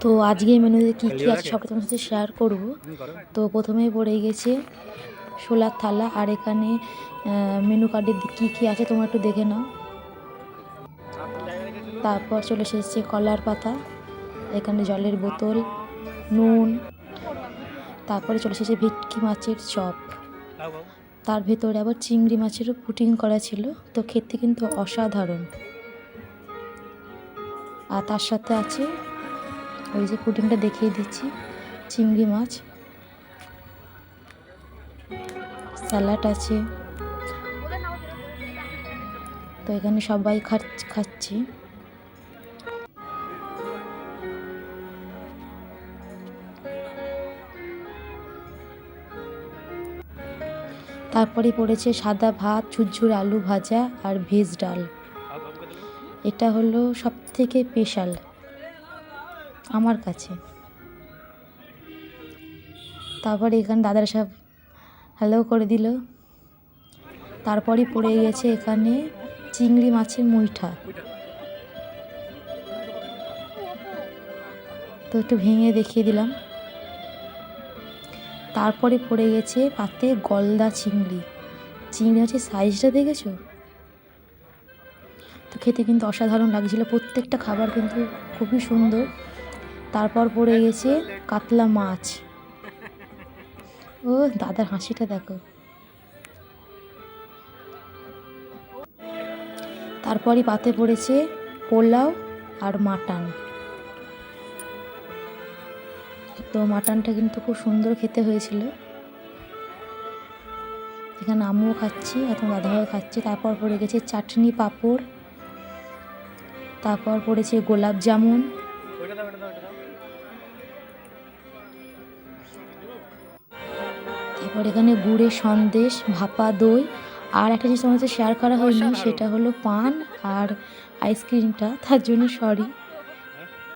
তো আজকে মেনুতে কী কী আছে সবটা তোমার সাথে শেয়ার করব। তো প্রথমেই পড়ে গেছে শোলার থালা, আর এখানে মেনু কার্ডে কী কী আছে তোমরা একটু দেখে নাও। তারপর চলে এসেছে কলার পাতা, এখানে জলের বোতল, নুন, তারপরে চলে এসেছে ভেটকি মাছের চপ, তার ভেতরে আবার চিংড়ি মাছেরও পুটিং করা ছিল, তো খেতে কিন্তু অসাধারণ। আর তার সাথে আছে ওই যে পুডিংটা দেখিয়ে দিচ্ছি, চিংড়ি মাছ, স্যালাড আছে। তো এখানে সবাই খাচ্ছি। তারপরে পড়েছে সাদা ভাত, ঝুরঝুর আলু ভাজা আর ভেজ ডাল। এটা হলো সব থেকে স্পেশাল আমার কাছে। তারপরে এখানে দাদারা সব হ্যালো করে দিল। তারপরে পড়ে গেছে এখানে চিংড়ি মাছের মুইঠা, তো একটু ভেঙে দেখিয়ে দিলাম। তারপরে পড়ে গেছে পাতে গলদা চিংড়ি, চিংড়ি মাছের সাইজটা দেখেছো? তো খেতে কিন্তু অসাধারণ লাগছিল, প্রত্যেকটা খাবার কিন্তু খুবই সুন্দর। তারপর পড়ে গেছে কাতলা মাছ, ও দাদার হাসিটা দেখো। তারপরই পাতে পড়েছে পোলাও আর মাটন। তো মাটনটা কিন্তু খুব সুন্দর খেতে হয়েছিল। এখানে আমিও খাচ্ছি, এখন দাদাভাইও খাচ্ছে। তারপর পড়ে গেছে চাটনি, পাঁপড়, তারপর পড়েছে গোলাপ জামুন, তারপর এখানে গুড়ের সন্দেশ, ভাপা দই, আর একটা জিনিস আমার সাথে শেয়ার করা হয়নি, সেটা হলো পান আর আইসক্রিমটা, তার জন্য সরি।